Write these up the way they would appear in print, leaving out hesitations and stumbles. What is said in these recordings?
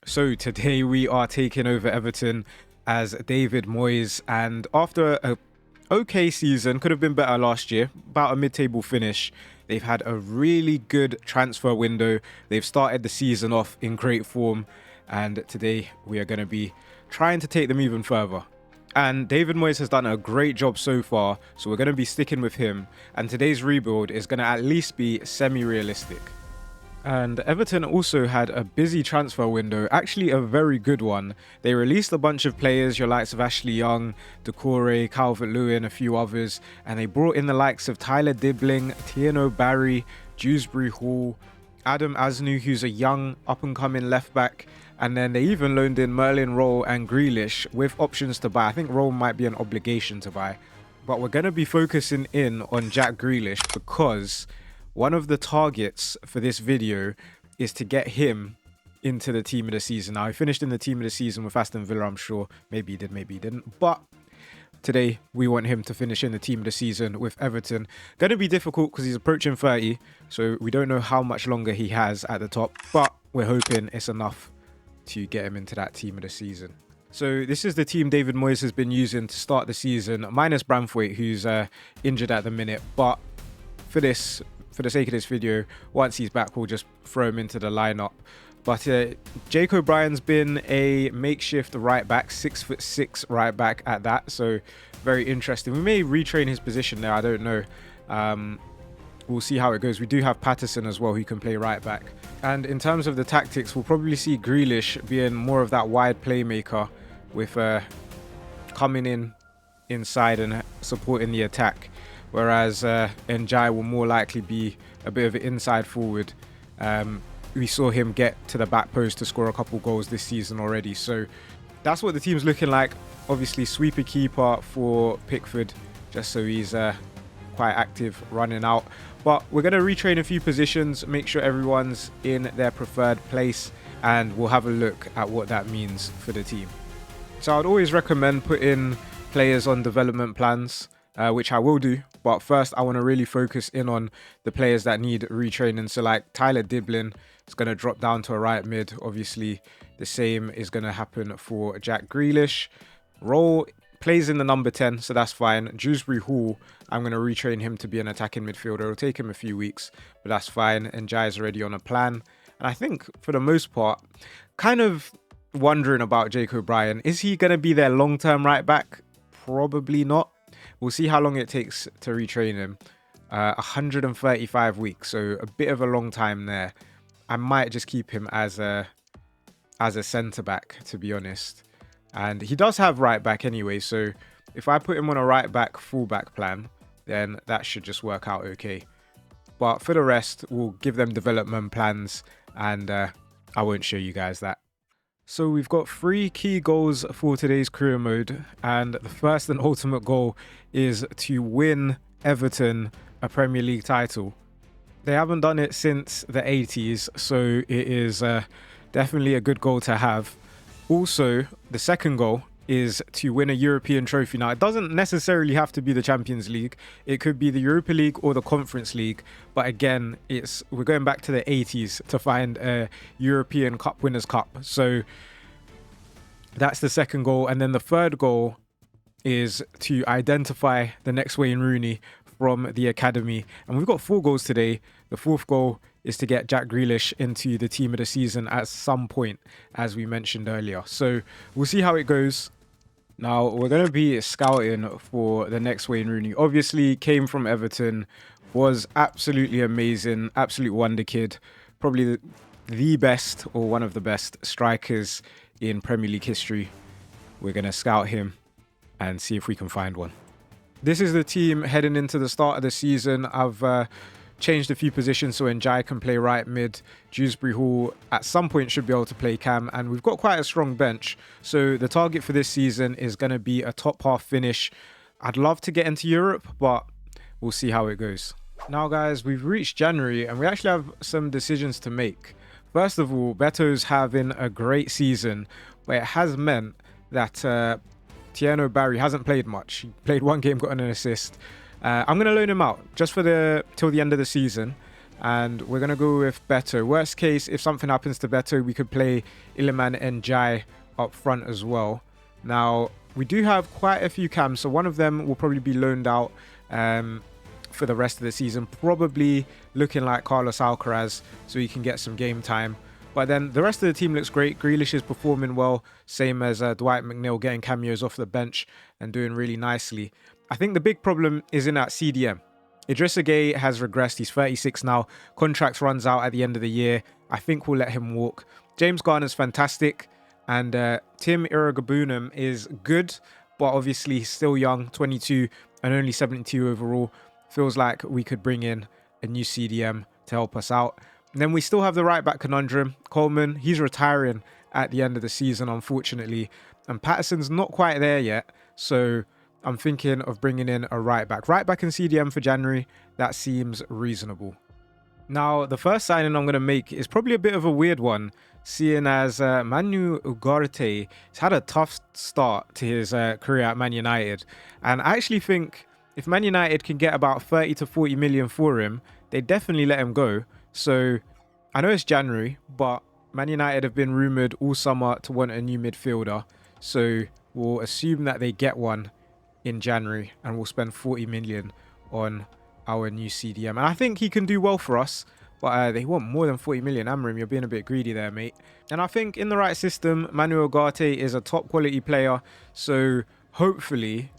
So today we are taking over Everton as David Moyes, and after a okay season, could have been better last year, about a mid-table finish, they've had a really good transfer window. They've started the season off in great form, and today we are going to be trying to take them even further. And David Moyes has done a great job so far, so we're going to be sticking with him, and today's rebuild is going to at least be semi-realistic. And Everton also had a busy transfer window, actually a very good one. They released a bunch of players, your likes of Ashley Young, Doucouré, Calvert-Lewin, a few others, and they brought in the likes of Tyler Dibling, Tieno Barry, Dewsbury Hall, Adam Asnu, who's a young up-and-coming left-back, and then they even loaned in Merlin Roll and Grealish with options to buy. I think Roll might be an obligation to buy, but we're going to be focusing in on Jack Grealish because one of the targets for this video is to get him into the team of the season. Now, he finished in the team of the season with Aston Villa, I'm sure. Maybe he did, maybe he didn't. But today, we want him to finish in the team of the season with Everton. Going to be difficult because he's approaching 30, so we don't know how much longer he has at the top. But we're hoping it's enough to get him into that team of the season. So this is the team David Moyes has been using to start the season, minus Branthwaite, who's injured at the minute. But for the sake of this video, once he's back, we'll just throw him into the lineup. But Jake O'Brien's been a makeshift right back, 6'6" right back at that. So very interesting. We may retrain his position there. I don't know. We'll see how it goes. We do have Patterson as well, who can play right back. And in terms of the tactics, we'll probably see Grealish being more of that wide playmaker with coming in inside and supporting the attack. Whereas Njai will more likely be a bit of an inside forward. We saw him get to the back post to score a couple goals this season already. So that's what the team's looking like. Obviously, sweeper keeper for Pickford, just so he's quite active running out. But we're going to retrain a few positions, make sure everyone's in their preferred place, and we'll have a look at what that means for the team. So I'd always recommend putting players on development plans, which I will do. But first, I want to really focus in on the players that need retraining. So like Tyler Dibling is going to drop down to a right mid. Obviously, the same is going to happen for Jack Grealish. Roll plays in the number 10, so that's fine. Dewsbury Hall, I'm going to retrain him to be an attacking midfielder. It'll take him a few weeks, but that's fine. And Jai is already on a plan. And I think, for the most part, kind of wondering about Jake O'Brien. Is he going to be their long-term right back? Probably not. We'll see how long it takes to retrain him. 135 weeks, so a bit of a long time there. I might just keep him as a centre-back, to be honest. And he does have right-back anyway, so if I put him on a right-back, full-back plan, then that should just work out okay. But for the rest, we'll give them development plans, and I won't show you guys that. So we've got 3 key goals for today's career mode, and the first and ultimate goal is to win Everton a Premier League title. They haven't done it since the 80s, so it is definitely a good goal to have. Also, the second goal is to win a European trophy. Now, it doesn't necessarily have to be the Champions League. It could be the Europa League or the Conference League. But again, we're going back to the 80s to find a European Cup Winners' Cup. So that's the second goal. And then the third goal is to identify the next Wayne Rooney from the academy. And we've got 4 goals today. The fourth goal is to get Jack Grealish into the team of the season at some point, as we mentioned earlier. So we'll see how it goes. Now, we're going to be scouting for the next Wayne Rooney. Obviously, came from Everton, was absolutely amazing, absolute wonder kid. Probably the best or one of the best strikers in Premier League history. We're going to scout him and see if we can find one. This is the team heading into the start of the season. I've changed a few positions so Njai can play right mid. Dewsbury Hall at some point should be able to play cam, and we've got quite a strong bench. So the target for this season is going to be a top half finish. I'd love to get into Europe, but we'll see how it goes. Now guys, we've reached January and we actually have some decisions to make. First of all, Beto's having a great season, but it has meant that Tieno Barry hasn't played much. He played 1 game, got an assist. I'm going to loan him out just for till the end of the season. And we're going to go with Beto. Worst case, if something happens to Beto, we could play Iliman and Jai up front as well. Now, we do have quite a few cams, so one of them will probably be loaned out for the rest of the season, probably looking like Carlos Alcaraz, so he can get some game time. But then the rest of the team looks great. Grealish is performing well, same as Dwight McNeil, getting cameos off the bench and doing really nicely. I think the big problem is in that CDM. Idrissa Gueye has regressed. He's 36 now. Contract runs out at the end of the year. I think we'll let him walk. James Garner's fantastic. And Tim Iragabunam is good, but obviously he's still young, 22 and only 72 overall. Feels like we could bring in a new CDM to help us out. And then we still have the right back conundrum. Coleman, he's retiring at the end of the season, unfortunately. And Patterson's not quite there yet. So I'm thinking of bringing in a right back. Right back in CDM for January. That seems reasonable. Now, the first signing I'm going to make is probably a bit of a weird one, seeing as Manu Ugarte has had a tough start to his career at Man United. And I actually think if Man United can get about 30 to 40 million for him, they definitely let him go. So I know it's January, but Man United have been rumoured all summer to want a new midfielder. So we'll assume that they get one in January and we'll spend 40 million on our new CDM. And I think he can do well for us, but they want more than 40 million. Amram, you're being a bit greedy there, mate. And I think in the right system, Manu Ugarte is a top quality player. So hopefully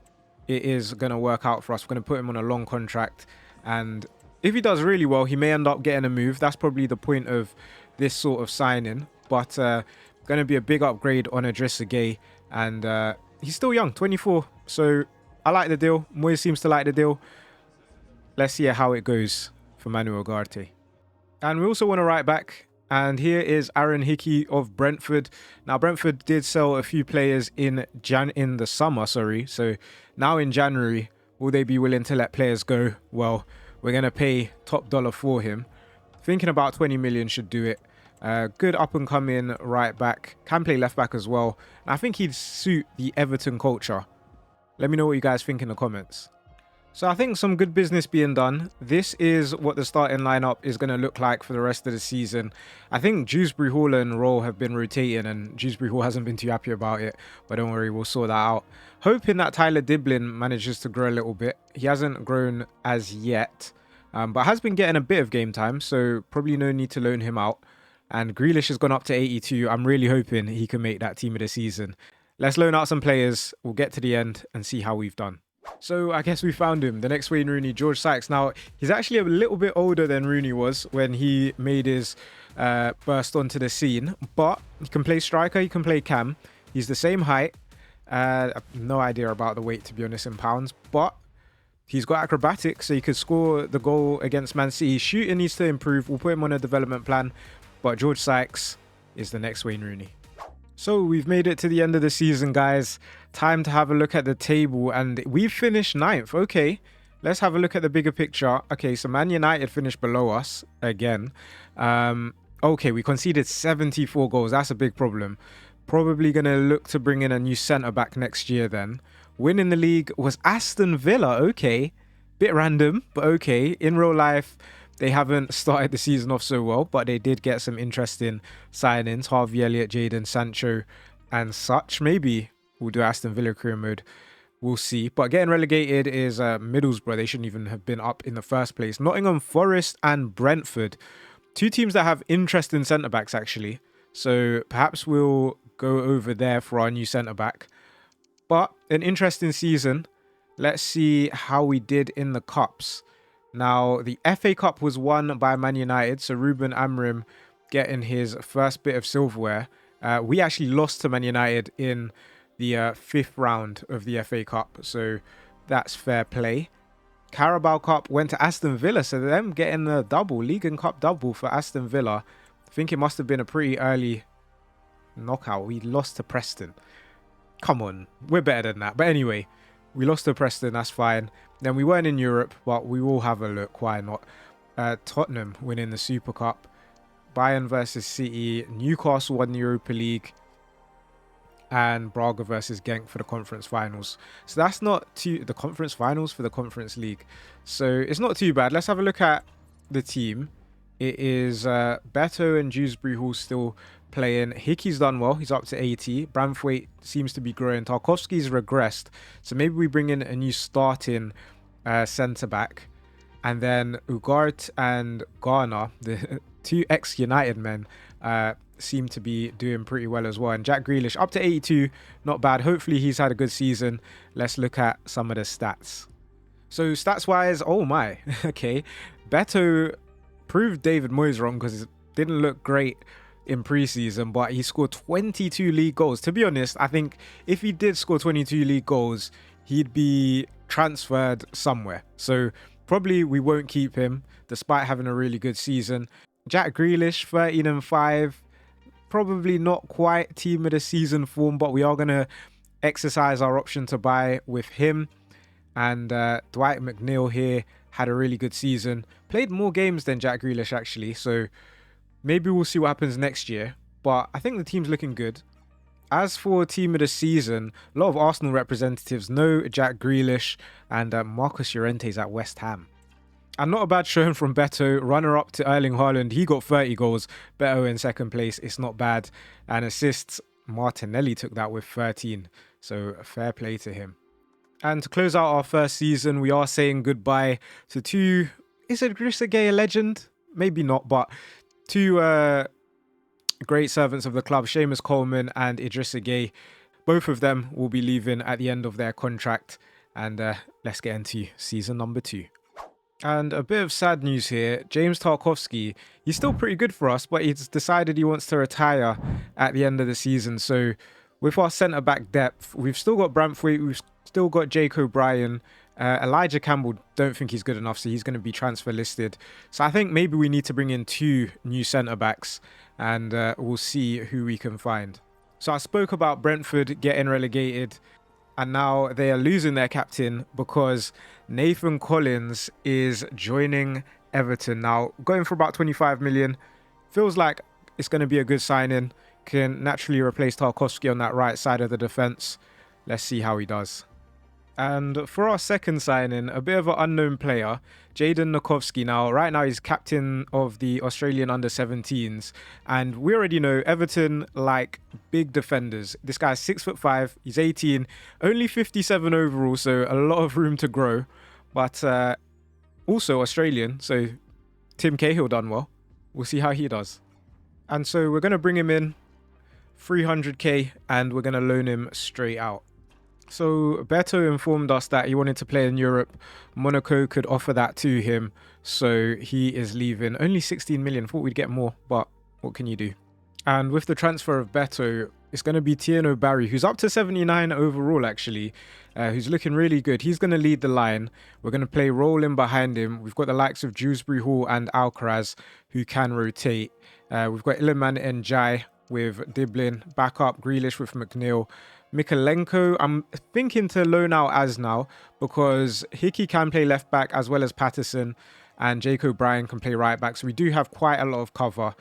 it is going to work out for us. We're going to put him on a long contract. And if he does really well, he may end up getting a move. That's probably the point of this sort of signing. But going to be a big upgrade on Idrissa Gueye. And he's still young, 24. So I like the deal. Moyes seems to like the deal. Let's see how it goes for Manu Ugarte. And we also want a right back. And here is Aaron Hickey of Brentford. Now, Brentford did sell a few players in the summer, So now in January, will they be willing to let players go? Well, we're going to pay top dollar for him. Thinking about 20 million should do it. Good up-and-coming right back. Can play left back as well. And I think he'd suit the Everton culture. Let me know what you guys think in the comments. So I think some good business being done. This is what the starting lineup is going to look like for the rest of the season. I think Dewsbury Hall and Roll have been rotating and Dewsbury Hall hasn't been too happy about it. But don't worry, we'll sort that out. Hoping that Tyler Diblin manages to grow a little bit. He hasn't grown as yet, but has been getting a bit of game time. So probably no need to loan him out. And Grealish has gone up to 82. I'm really hoping he can make that team of the season. Let's loan out some players. We'll get to the end and see how we've done. So I guess we found him, the next Wayne Rooney, George Sykes. Now, he's actually a little bit older than Rooney was when he made his burst onto the scene. But he can play striker, he can play cam. He's the same height. I have no idea about the weight, to be honest, in pounds. But he's got acrobatics, so he could score the goal against Man City. Shooting needs to improve. We'll put him on a development plan. But George Sykes is the next Wayne Rooney. So we've made it to the end of the season, guys. Time to have a look at the table, and we've finished 9th. Okay, let's have a look at the bigger picture. Okay, so Man United finished below us again. Okay, we conceded 74 goals. That's a big problem. Probably going to look to bring in a new centre-back next year then. Winning the league was Aston Villa. Okay, bit random, but okay. In real life, they haven't started the season off so well, but they did get some interesting signings. Harvey Elliott, Jadon Sancho, and such. Maybe we'll do Aston Villa career mode. We'll see. But getting relegated is Middlesbrough. They shouldn't even have been up in the first place. Nottingham Forest and Brentford. Two teams that have interesting centre-backs, actually. So perhaps we'll go over there for our new centre-back. But an interesting season. Let's see how we did in the Cups. Now, the FA Cup was won by Man United, so Ruben Amorim getting his first bit of silverware. We actually lost to Man United in the 5th round of the FA Cup, so that's fair play. Carabao Cup went to Aston Villa, so them getting the double, League and Cup double for Aston Villa. I think it must have been a pretty early knockout. We lost to Preston. Come on, we're better than that. But anyway, we lost to Preston, that's fine. Then we weren't in Europe, but we will have a look. Why not? Tottenham winning the Super Cup. Bayern versus City. Newcastle won the Europa League. And Braga versus Genk for the conference finals. So that's not too... The conference finals for the Conference League. So it's not too bad. Let's have a look at the team. It is Beto and Dewsbury Hall still playing. Hickey's done well. He's up to 80. Branthwaite seems to be growing. Tarkovsky's regressed. So maybe we bring in a new starting centre-back. And then Ugarte and Garner, the two ex-United men, seem to be doing pretty well as well. And Jack Grealish up to 82. Not bad. Hopefully he's had a good season. Let's look at some of the stats. So stats-wise, oh my. Okay. Beto proved David Moyes wrong because it didn't look great in preseason, but he scored 22 league goals. To be honest, I think if he did score 22 league goals, he'd be transferred somewhere. So probably we won't keep him despite having a really good season. Jack Grealish, 13 and 5. Probably not quite team of the season form, but we are going to exercise our option to buy with him. And Dwight McNeil here had a really good season. Played more games than Jack Grealish, actually. So maybe we'll see what happens next year. But I think the team's looking good. As for team of the season, a lot of Arsenal representatives know Jack Grealish and Marcus Llorente's at West Ham. And not a bad showing from Beto, runner-up to Erling Haaland. He got 30 goals. Beto in second place. It's not bad. And assists, Martinelli took that with 13. So fair play to him. And to close out our first season, we are saying goodbye to two... Is Idrissa Gueye a legend? Maybe not, but two great servants of the club, Seamus Coleman and Idrissa Gueye. Both of them will be leaving at the end of their contract. And let's get into season number 2. And a bit of sad news here. James Tarkovsky, he's still pretty good for us, but he's decided he wants to retire at the end of the season. So with our centre-back depth, we've still got Branthwaite, we've still got Jake O'Brien. Elijah Campbell, don't think he's good enough, so he's going to be transfer listed. So I think maybe we need to bring in 2 new centre-backs, and we'll see who we can find. So I spoke about Brentford getting relegated, and now they are losing their captain because Nathan Collins is joining Everton. Now, going for about 25 million, feels like it's going to be a good signing. Can naturally replace Tarkovsky on that right side of the defence. Let's see how he does. And for our second signing, a bit of an unknown player, Jayden Nokowski. Now, right now he's captain of the Australian under-17s. And we already know Everton like big defenders. This guy's 6'5", he's 18, only 57 overall, so a lot of room to grow. But also Australian, so Tim Cahill done well. We'll see how he does. And so we're going to bring him in, 300k, and we're going to loan him straight out. So Beto informed us that he wanted to play in Europe. Monaco could offer that to him, so he is leaving. Only 16 million, thought we'd get more, but what can you do? And with the transfer of Beto, it's going to be Tieno Barry, who's up to 79 overall actually, who's looking really good. He's going to lead the line. We're going to play rolling behind him. We've got the likes of Dewsbury Hall and Alcaraz, who can rotate. We've got Iliman Ndiaye with Diblin, backup Grealish with McNeil. Mikalenko, I'm thinking to loan out as now because Hickey can play left back as well as Patterson, and Jake O'Brien can play right back. So we do have quite a lot of cover.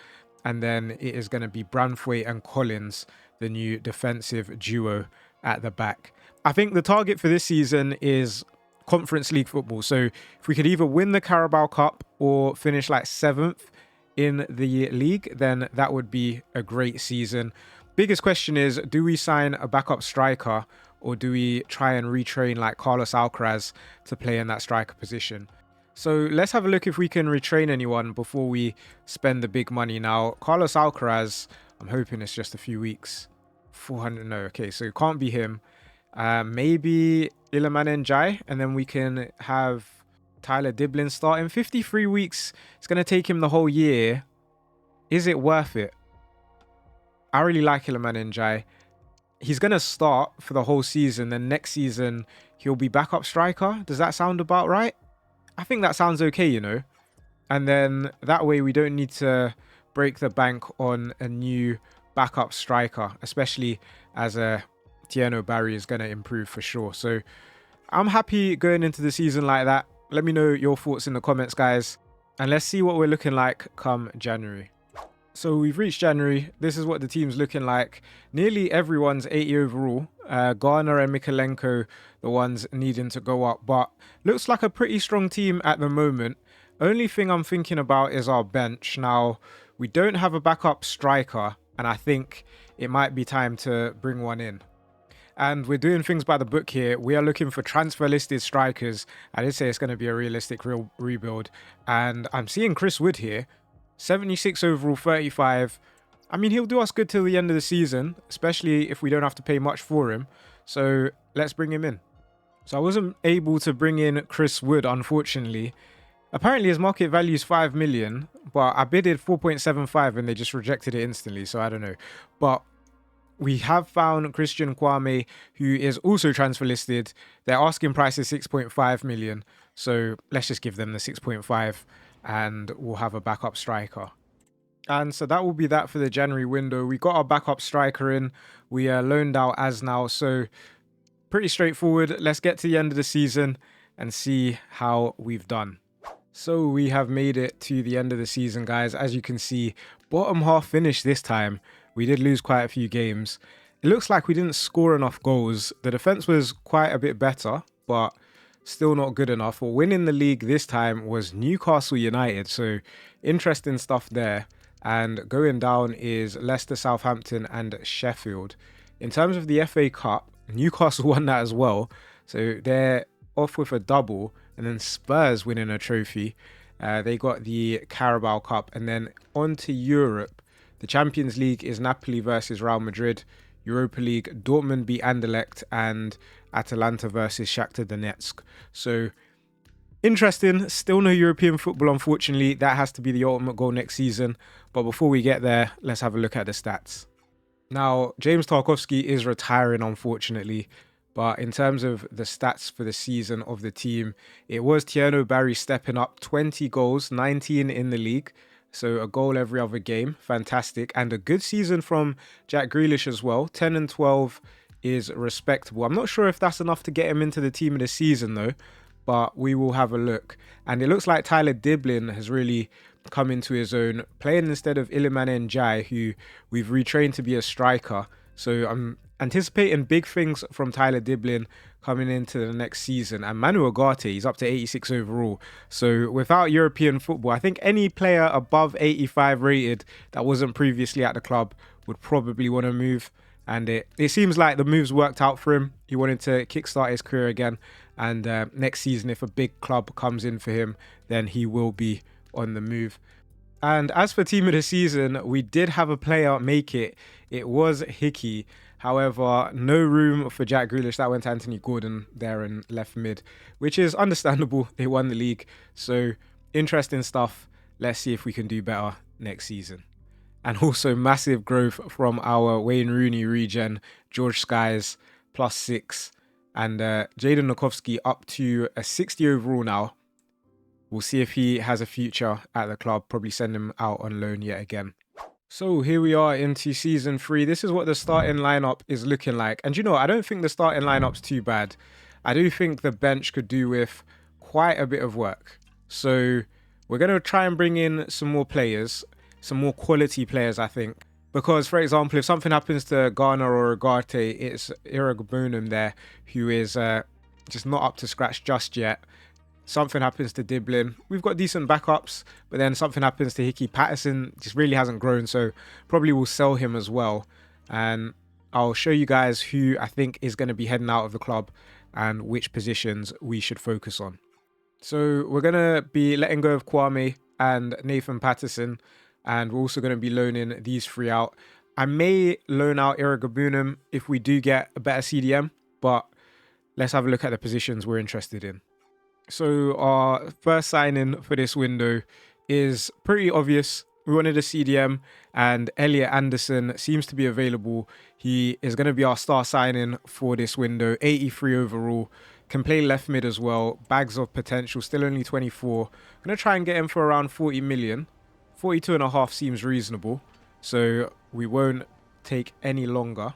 And then it is going to be Branthwaite and Collins, the new defensive duo at the back. I think the target for this season is Conference League football. So if we could either win the Carabao Cup or finish like 7th in the league, then that would be a great season. Biggest question is, do we sign a backup striker or do we try and retrain like Carlos Alcaraz to play in that striker position? So let's have a look if we can retrain anyone before we spend the big money. Now, Carlos Alcaraz, I'm hoping it's just a few weeks. 400, no, okay, so it can't be him. Maybe Iliman Ndiaye, and then we can have Tyler Diblin start in 53 weeks. It's going to take him the whole year. Is it worth it? I really like Iliman Ndiaye. He's going to start for the whole season. Then next season, he'll be backup striker. Does that sound about right? I think that sounds okay, you know. And then that way we don't need to break the bank on a new backup striker, especially as Tieno Barry is going to improve for sure. So I'm happy going into the season like that. Let me know your thoughts in the comments, guys. And let's see what we're looking like come January. So we've reached January. This is what the team's looking like. Nearly everyone's 80 overall. Garner and Mikalenko, the ones needing to go up. But looks like a pretty strong team at the moment. Only thing I'm thinking about is our bench. Now, we don't have a backup striker, and I think it might be time to bring one in. And we're doing things by the book here. We are looking for transfer listed strikers. I did say it's going to be a realistic real rebuild. And I'm seeing Chris Wood here. 76 overall, 35. I mean, he'll do us good till the end of the season, especially if we don't have to pay much for him. So let's bring him in. So I wasn't able to bring in Chris Wood, unfortunately. Apparently his market value is 5 million, but I bidded 4.75 and they just rejected it instantly. So I don't know. But we have found Christian Kwame, who is also transfer listed. Their asking price is 6.5 million. So let's just give them the 6.5 and we'll have a backup striker. And so that will be that for the January window. We got our backup striker in. We loaned out as now. So pretty straightforward. Let's get to the end of the season and see how we've done. So we have made it to the end of the season, guys. As you can see, bottom half finished this time. We did lose quite a few games. It looks like we didn't score enough goals. The defense was quite a bit better, but still not good enough. Well, winning the league this time was Newcastle United. So interesting stuff there. And going down is Leicester, Southampton and Sheffield. In terms of the FA Cup, Newcastle won that as well. So they're off with a double. And then Spurs winning a trophy. They got the Carabao Cup. And then on to Europe. The Champions League is Napoli versus Real Madrid. Europa League, Dortmund beat Anderlecht and Atalanta versus Shakhtar Donetsk. So interesting. Still no European football, unfortunately. That has to be the ultimate goal next season. But before we get there, let's have a look at the stats. Now, James Tarkowski is retiring, unfortunately. But in terms of the stats for the season of the team, it was Tierno Barry stepping up, 20 goals, 19 in the league. So a goal every other game. Fantastic. And a good season from Jack Grealish as well. 10 and 12 is respectable. I'm not sure if that's enough to get him into the team of the season though, but we will have a look. And it looks like Tyler Diblin has really come into his own, playing instead of Iliman Ndiaye, who we've retrained to be a striker. So I'm anticipating big things from Tyler Diblin coming into the next season. And Manu Ugarte, he's up to 86 overall. So without European football, I think any player above 85 rated that wasn't previously at the club would probably want to move. And it seems like the moves worked out for him. He wanted to kickstart his career again. And next season, if a big club comes in for him, then he will be on the move. And as for team of the season, we did have a player make it. It was Hickey. However, no room for Jack Grealish. That went to Anthony Gordon there in left mid, which is understandable. They won the league. So interesting stuff. Let's see if we can do better next season. And also massive growth from our Wayne Rooney regen, George Skies +6. And Jayden Nokowski up to a 60 overall now. We'll see if he has a future at the club. Probably send him out on loan yet again. So here we are into season 3. This is what the starting lineup is looking like. And you know, I don't think the starting lineup's too bad. I do think the bench could do with quite a bit of work. So we're going to try and bring in some more players, some more quality players, I think. Because, for example, if something happens to Garner or Ugarte, it's Iragbonum there who is just not up to scratch just yet. Something happens to Diblin. We've got decent backups, but then something happens to Hickey. Patterson just really hasn't grown, so probably will sell him as well. And I'll show you guys who I think is going to be heading out of the club and which positions we should focus on. So we're going to be letting go of Kwame and Nathan Patterson, and we're also going to be loaning these 3 out. I may loan out Iragbonum if we do get a better CDM, but let's have a look at the positions we're interested in. So our first signing for this window is pretty obvious. We wanted a CDM and Elliot Anderson seems to be available. He is going to be our star signing for this window. 83 overall. Can play left mid as well. Bags of potential. Still only 24. I'm going to try and get him for around 40 million. 42.5 seems reasonable. So we won't take any longer.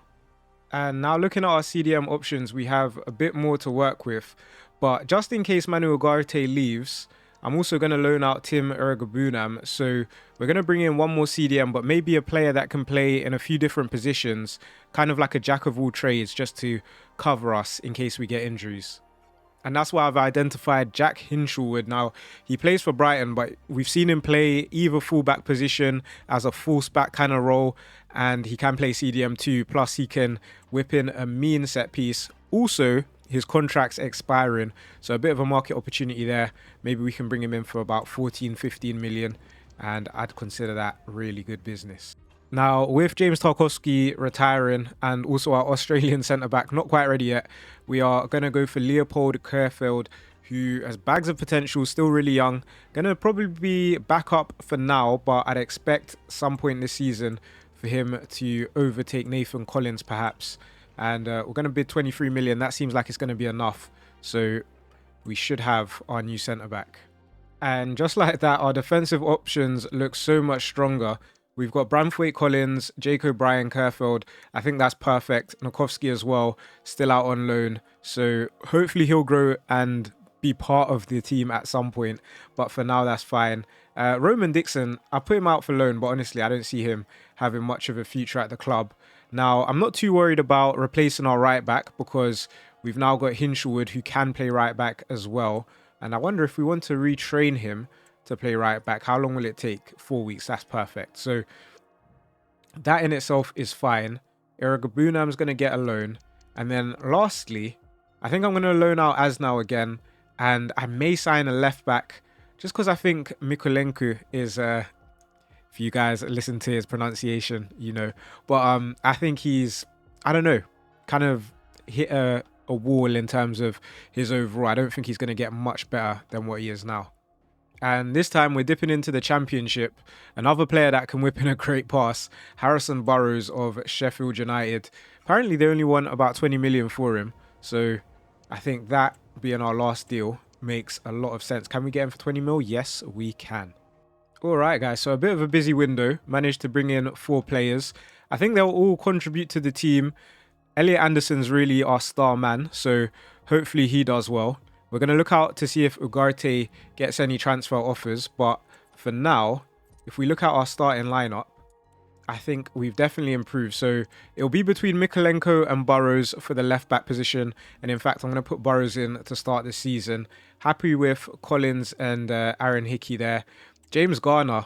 And now looking at our CDM options, we have a bit more to work with. But just in case Manu Ugarte leaves, I'm also going to loan out Tim Iragbonum. So we're going to bring in one more CDM, but maybe a player that can play in a few different positions, kind of like a jack of all trades, just to cover us in case we get injuries. And that's why I've identified Jack Hinshelwood. Now, he plays for Brighton, but we've seen him play either fullback position as a false back kind of role, and he can play CDM too. Plus, he can whip in a mean set piece. Also, his contract's expiring, so a bit of a market opportunity there. Maybe we can bring him in for about 14, 15 million, and I'd consider that really good business. Now, with James Tarkowski retiring and also our Australian centre-back not quite ready yet, we are going to go for Leopold Kerfeld, who has bags of potential, still really young. Going to probably be back up for now, but I'd expect some point this season for him to overtake Nathan Collins perhaps. And we're going to bid 23 million. That seems like it's going to be enough. So we should have our new centre-back. And just like that, our defensive options look so much stronger. We've got Branthwaite Collins, Jake O'Brien, Kerfeld. I think that's perfect. Nokovsky as well, still out on loan. So hopefully he'll grow and be part of the team at some point. But for now, that's fine. Roman Dixon, I put him out for loan, but honestly, I don't see him having much of a future at the club. Now, I'm not too worried about replacing our right back because we've now got Hinshelwood who can play right back as well. And I wonder if we want to retrain him to play right back, how long will it take? 4 weeks. That's perfect. So that in itself is fine. Iragabunam's going to get a loan. And then lastly, I think I'm going to loan out Asnau again. And I may sign a left back just because I think Mikulenko is, if you guys listen to his pronunciation, you know. But I think he's, I don't know, kind of hit a wall in terms of his overall. I don't think he's going to get much better than what he is now. And this time we're dipping into the Championship. Another player that can whip in a great pass, Harrison Burrows of Sheffield United. Apparently they only want about 20 million for him. So I think that being our last deal makes a lot of sense. Can we get him for 20 mil? Yes, we can. Alright guys, so a bit of a busy window. Managed to bring in 4 players. I think they'll all contribute to the team. Elliot Anderson's really our star man, so hopefully he does well. We're going to look out to see if Ugarte gets any transfer offers. But for now, if we look at our starting lineup, I think we've definitely improved. So it'll be between Mikulenko and Burrows for the left back position. And in fact, I'm going to put Burrows in to start this season. Happy with Collins and Aaron Hickey there. James Garner,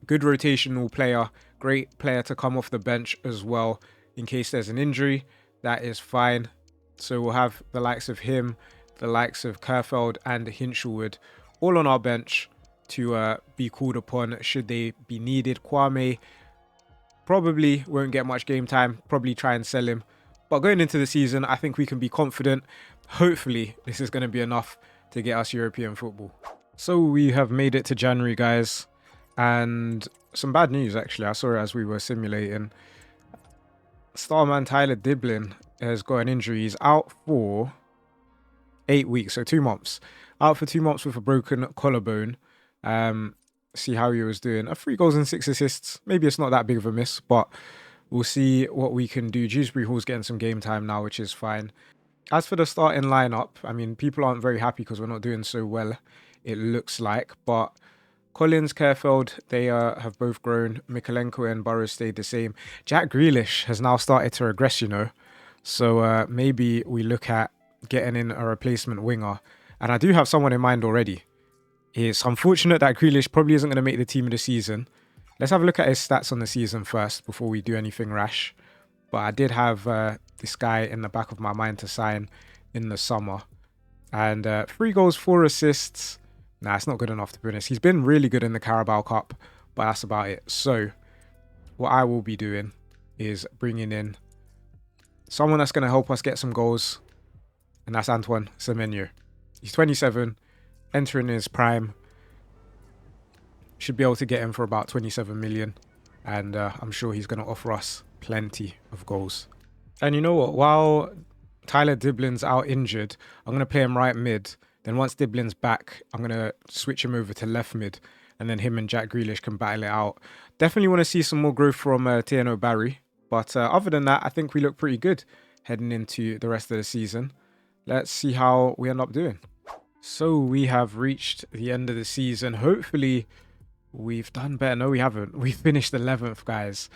good rotational player. Great player to come off the bench as well in case there's an injury. That is fine. So we'll have the likes of him, the likes of Kerfeld and Hinshelwood all on our bench to be called upon should they be needed. Kwame probably won't get much game time, probably try and sell him. But going into the season, I think we can be confident. Hopefully, this is going to be enough to get us European football. So we have made it to January, guys. And some bad news, actually. I saw it as we were simulating. Starman Tyler Diblin has got an injury. He's out for 8 weeks, so 2 months. Out for 2 months with a broken collarbone. See how he was doing. 3 goals and 6 assists. Maybe it's not that big of a miss, but we'll see what we can do. Dewsbury Hall's getting some game time now, which is fine. As for the starting lineup, I mean, people aren't very happy because we're not doing so well, it looks like. But Collins, Kerfeld, they have both grown. Mikulenko and Burrows stayed the same. Jack Grealish has now started to regress, you know. So maybe we look at getting in a replacement winger. And I do have someone in mind already. It's unfortunate that Grealish probably isn't going to make the team of the season. Let's have a look at his stats on the season first before we do anything rash. But I did have this guy in the back of my mind to sign in the summer. And 3 goals, 4 assists. Nah, it's not good enough, to be honest. He's been really good in the Carabao Cup, but that's about it. So what I will be doing is bringing in someone that's going to help us get some goals. And that's Antoine Semenyo. He's 27, entering his prime. Should be able to get him for about 27 million. And I'm sure he's going to offer us plenty of goals. And you know what? While Tyler Diblin's out injured, I'm going to play him right mid. Then once Diblin's back, I'm going to switch him over to left mid. And then him and Jack Grealish can battle it out. Definitely want to see some more growth from Tieno Barry. But other than that, I think we look pretty good heading into the rest of the season. Let's see how we end up doing. So we have reached the end of the season. Hopefully we've done better. No, we haven't. We finished 11th, guys.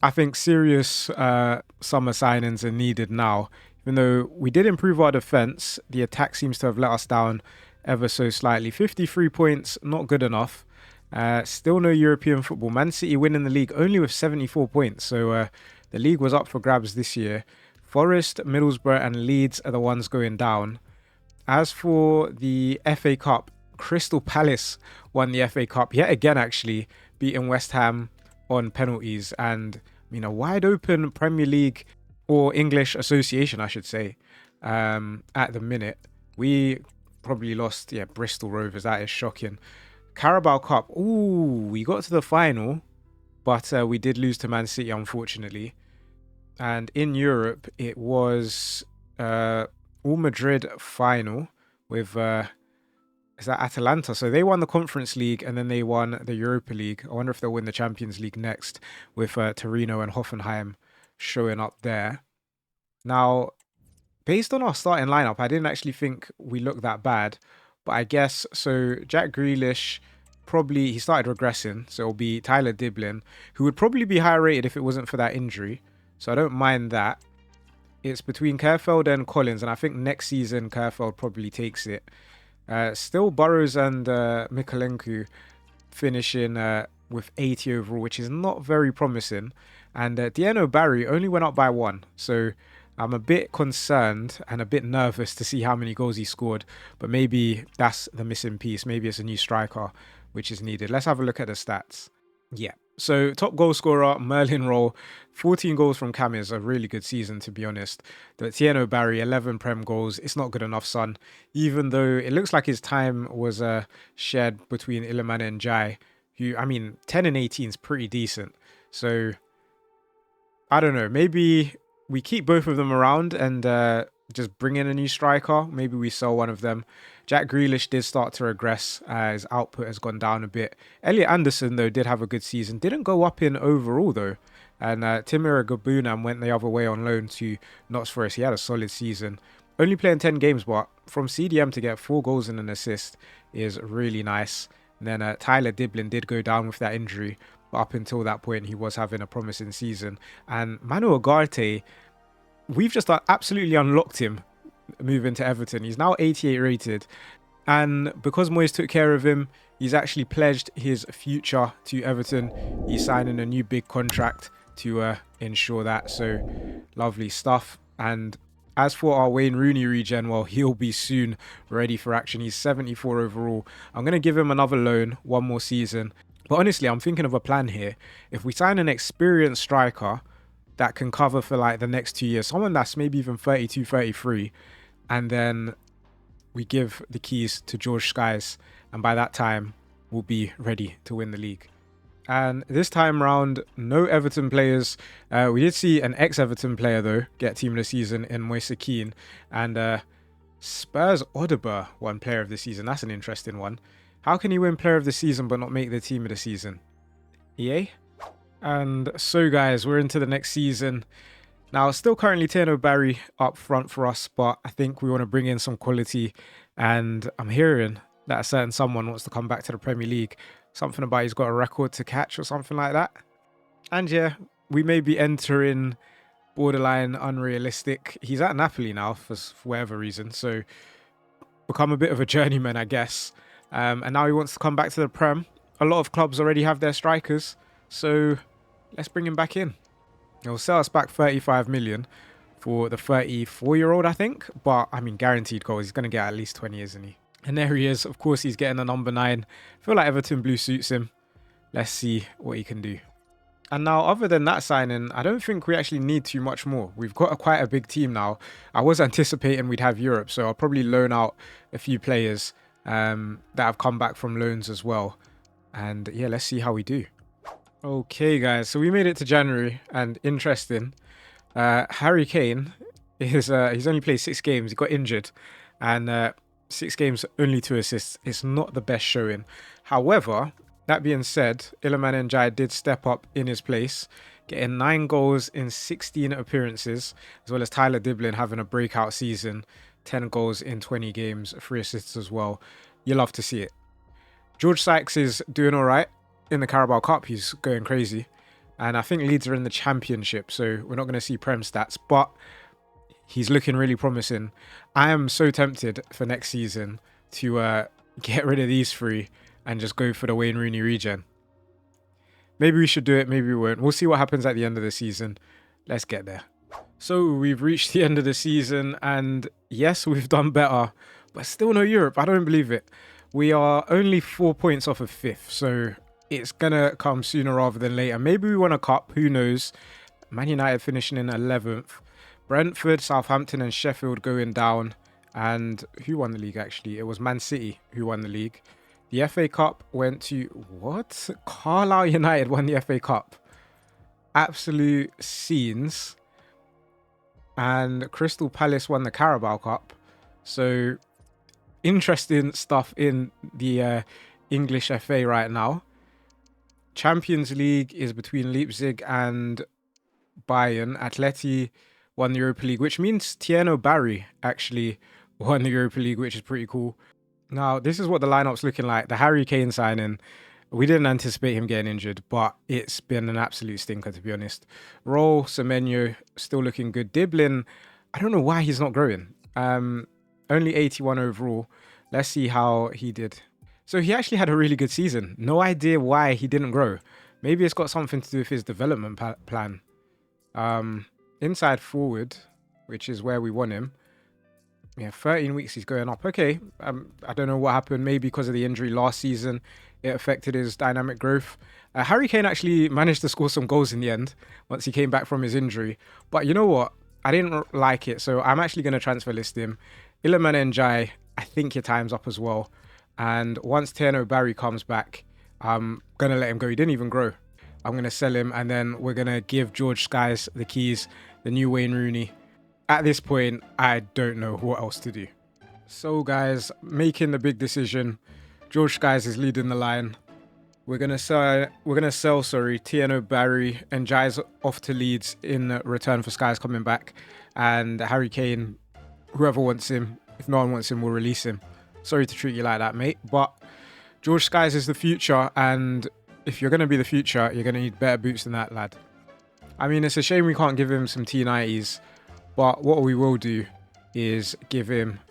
I think serious summer signings are needed now Even though we did improve our defense, the attack seems to have let us down ever so slightly. 53 points, not good enough. Still no European football. Man City winning the league only with 74 points. So the league was up for grabs this year. Forest, Middlesbrough and Leeds are the ones going down. As for the FA Cup, Crystal Palace won the FA Cup yet again, actually, beating West Ham on penalties. And, a wide open Premier League or English Association, I should say, at the minute. We probably lost, Bristol Rovers. That is shocking. Carabao Cup. Ooh, we got to the final, but we did lose to Man City, unfortunately. And in Europe, it was All Madrid final with is that Atalanta? So they won the Conference League and then they won the Europa League. I wonder if they'll win the Champions League next with Torino and Hoffenheim showing up there. Now, based on our starting lineup, I didn't actually think we looked that bad, but I guess so. Jack Grealish he started regressing, so it'll be Tyler Diblin, who would probably be higher rated if it wasn't for that injury. So I don't mind that. It's between Kerfeld and Collins, and I think next season Kerfeld probably takes it. Still Burrows and Mikalenko finishing with 80 overall, which is not very promising. And Dieno Barry only went up by 1. So I'm a bit concerned and a bit nervous to see how many goals he scored. But maybe that's the missing piece. Maybe it's a new striker which is needed. Let's have a look at the stats. Yeah. So top goal scorer, Merlin Roll, 14 goals from Cam is a really good season, to be honest. But Tieno Barry, 11 Prem goals. It's not good enough, son. Even though it looks like his time was shared between Illimani and Jai, who, 10 and 18 is pretty decent. So, I don't know. Maybe we keep both of them around and just bring in a new striker. Maybe we sell one of them. Jack Grealish did start to regress. His output has gone down a bit. Elliot Anderson, though, did have a good season. Didn't go up in overall, though. And Timur Gabunam went the other way on loan to Notts Forest. He had a solid season. Only playing 10 games, but from CDM to get 4 goals and an assist is really nice. And then Tyler Diblin did go down with that injury. But up until that point, he was having a promising season. And Manu Ugarte, we've just absolutely unlocked him moving to Everton. He's now 88 rated. And because Moyes took care of him, he's actually pledged his future to Everton. He's signing a new big contract to ensure that. So lovely stuff. And as for our Wayne Rooney regen, well, he'll be soon ready for action. He's 74 overall. I'm going to give him another loan, 1 more season. But honestly, I'm thinking of a plan here. If we sign an experienced striker that can cover for like the next 2 years, someone that's maybe even 32, 33, and then we give the keys to George Skies, and by that time, we'll be ready to win the league. And this time round, no Everton players. We did see an ex-Everton player, though, get team of the season in Moise Kean. And Spurs Odeber won player of the season. That's an interesting one. How can he win player of the season but not make the team of the season? EA? And so, guys, we're into the next season. Now, still currently Tieno Barry up front for us, but I think we want to bring in some quality. And I'm hearing that a certain someone wants to come back to the Premier League. Something about he's got a record to catch or something like that. And yeah, we may be entering borderline unrealistic. He's at Napoli now for whatever reason. So become a bit of a journeyman, I guess. And now he wants to come back to the Prem. A lot of clubs already have their strikers. So let's bring him back in. He'll sell us back 35 million for the 34-year-old, I think. But, guaranteed goals. He's going to get at least 20, isn't he? And there he is. Of course, he's getting a number 9. I feel like Everton blue suits him. Let's see what he can do. And now, other than that signing, I don't think we actually need too much more. We've got quite a big team now. I was anticipating we'd have Europe, so I'll probably loan out a few players that have come back from loans as well. And yeah, let's see how we do. Okay, guys, so we made it to January, and interesting. Harry Kane is he's only played 6 games. He got injured, and 6 games, only 2 assists. It's not the best showing. However, that being said, Iliman Ndiaye did step up in his place, getting 9 goals in 16 appearances, as well as Tyler Diblin having a breakout season, 10 goals in 20 games, 3 assists as well. You love to see it. George Sykes is doing all right in the Carabao Cup. He's going crazy. And I think Leeds are in the Championship, so we're not going to see Prem stats, but he's looking really promising. I am so tempted for next season to get rid of these three and just go for the Wayne Rooney regen. Maybe we should do it, maybe we won't. We'll see what happens at the end of the season. Let's get there. So we've reached the end of the season, and yes, we've done better, but still no Europe. I don't believe it. We are only 4 points off of 5th, so it's gonna come sooner rather than later. Maybe we won a cup, who knows. Man United finishing in 11th. Brentford, Southampton and Sheffield going down. And who won the league actually? It was Man City who won the league. The FA Cup went to... what? Carlisle United won the FA Cup. Absolute scenes. And Crystal Palace won the Carabao Cup. So, interesting stuff in the English FA right now. Champions League is between Leipzig and Bayern. Atleti won the Europa League, which means Tieno Barry actually won the Europa League, which is pretty cool. Now, this is what the lineup's looking like. The Harry Kane signing, we didn't anticipate him getting injured, but it's been an absolute stinker, to be honest. Raul, Semenyo, still looking good. Diblin, I don't know why he's not growing. Only 81 overall. Let's see how he did. So he actually had a really good season. No idea why he didn't grow. Maybe it's got something to do with his development plan. Inside forward, which is where we want him. Yeah, 13 weeks he's going up. Okay, I don't know what happened. Maybe because of the injury last season, it affected his dynamic growth. Harry Kane actually managed to score some goals in the end once he came back from his injury. But you know what? I didn't like it, so I'm actually going to transfer list him. Iliman Ndiaye, I think your time's up as well. And once Tieno Barry comes back, I'm going to let him go. He didn't even grow. I'm going to sell him, and then we're going to give George Skies the keys, the new Wayne Rooney. At this point, I don't know what else to do. So guys, making the big decision. George Skies is leading the line. We're gonna sell Tieno Barry and Jai's off to Leeds in return for Skies coming back. And Harry Kane, whoever wants him, if no one wants him, we'll release him. Sorry to treat you like that, mate. But George Skies is the future, and if you're gonna be the future, you're gonna need better boots than that, lad. I mean, it's a shame we can't give him some T90s. But what we will do is give him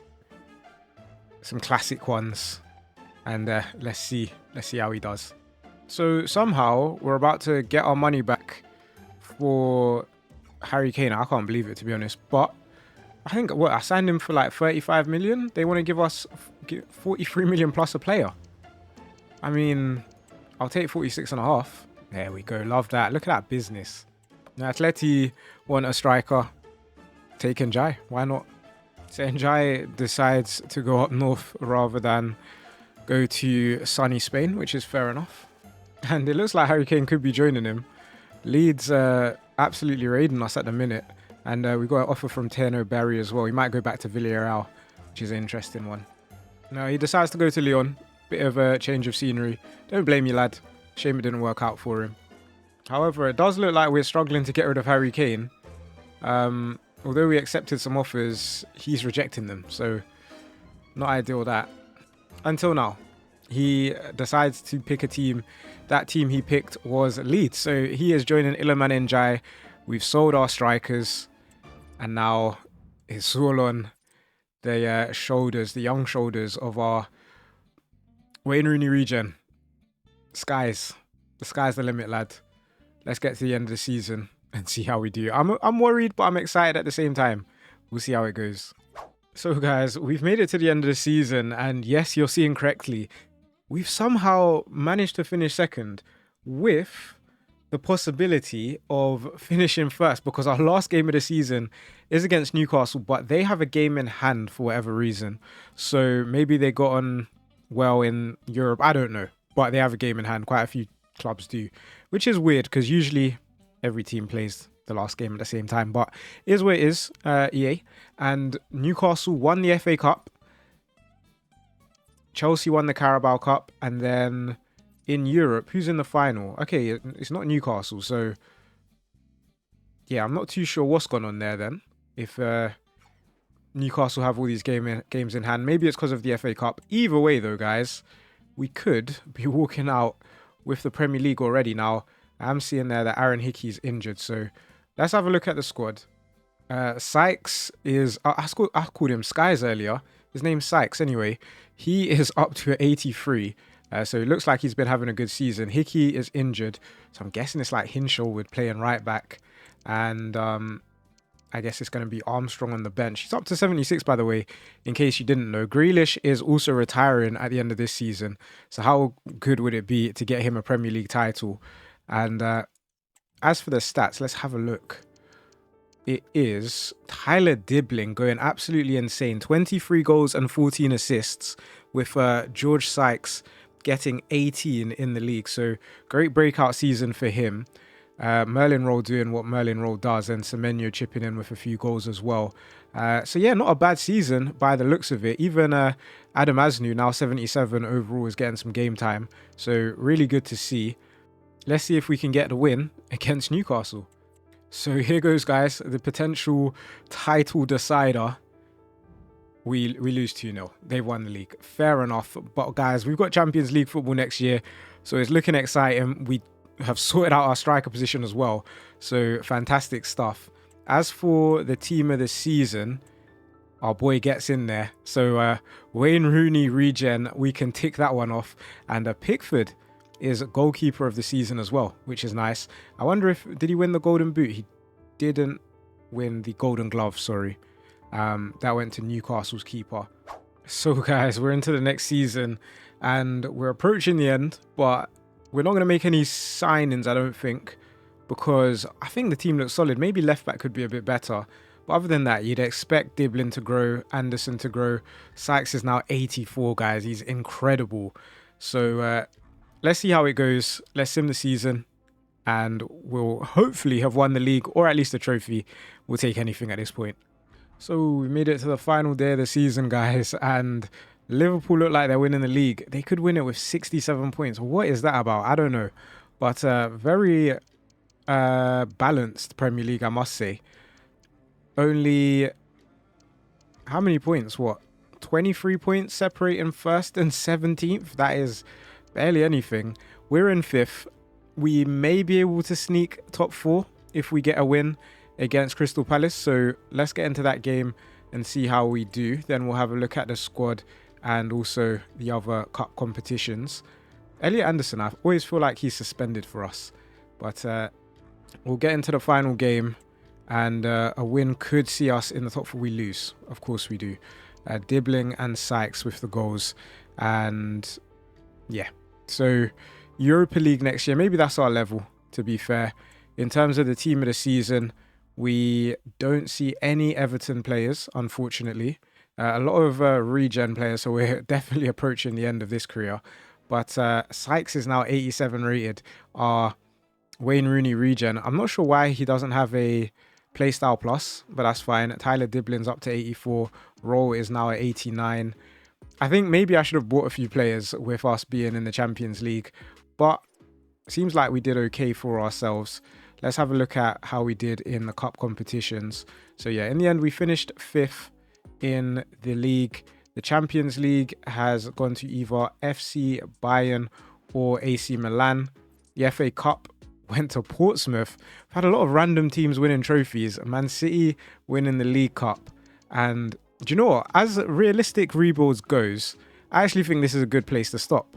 some classic ones, and let's see how he does. So somehow we're about to get our money back for Harry Kane. I can't believe it, to be honest. But I think I signed him for like 35 million. They want to give us 43 million plus a player. I mean, I'll take 46.5. There we go. Love that. Look at that business. Now, Atleti want a striker. Take Ndiaye, why not? So Ndiaye decides to go up north rather than go to sunny Spain, which is fair enough. And it looks like Harry Kane could be joining him. Leeds absolutely raiding us at the minute. And we got an offer from Tieno Barry as well. He might go back to Villarreal, which is an interesting one. Now he decides to go to Lyon. Bit of a change of scenery. Don't blame you, lad. Shame it didn't work out for him. However, it does look like we're struggling to get rid of Harry Kane. Although we accepted some offers, he's rejecting them. So, not ideal that. Until now. He decides to pick a team. That team he picked was Leeds. So, he is joining Iliman Ndiaye. We've sold our strikers. And now it's all on the shoulders, the young shoulders of our Wayne Rooney regen. Skies. The sky's the limit, lad. Let's get to the end of the season and see how we do. I'm worried, but I'm excited at the same time. We'll see how it goes. So guys, we've made it to the end of the season, and yes, you're seeing correctly. We've somehow managed to finish second with the possibility of finishing first, because our last game of the season is against Newcastle, but they have a game in hand for whatever reason. So maybe they got on well in Europe. I don't know, but they have a game in hand. Quite a few clubs do, which is weird because usually every team plays the last game at the same time, but it is what it is, EA. And Newcastle won the FA Cup. Chelsea won the Carabao Cup. And then in Europe, who's in the final? Okay, it's not Newcastle. So, yeah, I'm not too sure what's gone on there then. If Newcastle have all these games in hand. Maybe it's because of the FA Cup. Either way, though, guys, we could be walking out with the Premier League already. Now, I'm seeing there that Aaron Hickey's injured, so let's have a look at the squad. Sykes is, I called him Skies earlier. His name's Sykes anyway. He is up to 83. So it looks like he's been having a good season. Hickey is injured. So I'm guessing it's like Hinshaw would play in right back. And I guess it's going to be Armstrong on the bench. He's up to 76, by the way, in case you didn't know. Grealish is also retiring at the end of this season. So how good would it be to get him a Premier League title? And as for the stats, let's have a look. It is Tyler Dibling going absolutely insane. 23 goals and 14 assists with George Sykes getting 18 in the league. So great breakout season for him. Merlin Roll doing what Merlin Roll does, and Semenyo chipping in with a few goals as well. So yeah, not a bad season by the looks of it. Even Adam Asnu, now 77 overall, is getting some game time. So really good to see. Let's see if we can get the win against Newcastle. So here goes, guys, the potential title decider. We lose 2-0. They've won the league. Fair enough. But guys, we've got Champions League football next year, so it's looking exciting. We have sorted out our striker position as well. So fantastic stuff. As for the team of the season, our boy gets in there. So Wayne Rooney regen, we can tick that one off. And Pickford is goalkeeper of the season as well, which is nice. I wonder if, did he win the golden boot? He didn't win the golden glove, sorry. That went to Newcastle's keeper. So guys, we're into the next season and we're approaching the end, but we're not going to make any signings, I don't think, because I think the team looks solid. Maybe left back could be a bit better. But other than that, you'd expect Diblin to grow, Anderson to grow. Sykes is now 84, guys. He's incredible. So let's see how it goes. Let's sim the season and we'll hopefully have won the league or at least a trophy. We'll take anything at this point. So we made it to the final day of the season, guys, and Liverpool look like they're winning the league. They could win it with 67 points. What is that about? I don't know. But very balanced Premier League, I must say. Only, how many points? What? 23 points separating first and 17th? That is barely anything. We're in 5th. We may be able to sneak top 4 if we get a win against Crystal Palace. So let's get into that game and see how we do. Then we'll have a look at the squad and also the other cup competitions. Elliot Anderson, I always feel like he's suspended for us. But we'll get into the final game. And a win could see us in the top 4. We lose. Of course we do. Dibbling and Sykes with the goals. And yeah. So Europa League next year. Maybe that's our level, to be fair. In terms of the team of the season, we don't see any Everton players, unfortunately. A lot of regen players, so we're definitely approaching the end of this career. But Sykes is now 87 rated. Our Wayne Rooney regen. I'm not sure why he doesn't have a Playstyle Plus, but that's fine. Tyler Diblin's up to 84. Roll is now at 89. I think maybe I should have bought a few players with us being in the Champions League, but seems like we did okay for ourselves. Let's have a look at how we did in the cup competitions. So yeah, in the end, we finished 5th in the league. The Champions League has gone to either FC Bayern or AC Milan. The FA Cup went to Portsmouth. We've had a lot of random teams winning trophies. Man City winning the League Cup. And do you know what? As realistic rebuilds goes, I actually think this is a good place to stop.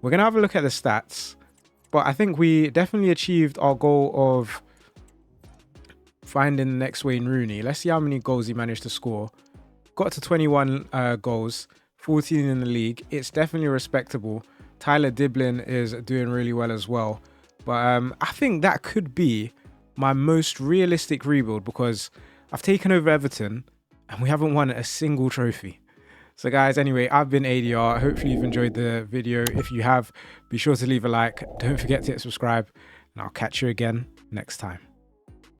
We're going to have a look at the stats. But I think we definitely achieved our goal of finding the next Wayne Rooney. Let's see how many goals he managed to score. Got to 21 goals, 14 in the league. It's definitely respectable. Tyler Diblin is doing really well as well. But I think that could be my most realistic rebuild because I've taken over Everton and we haven't won a single trophy. So guys, anyway, I've been ADR. Hopefully you've enjoyed the video. If you have, be sure to leave a like. Don't forget to hit subscribe and I'll catch you again next time.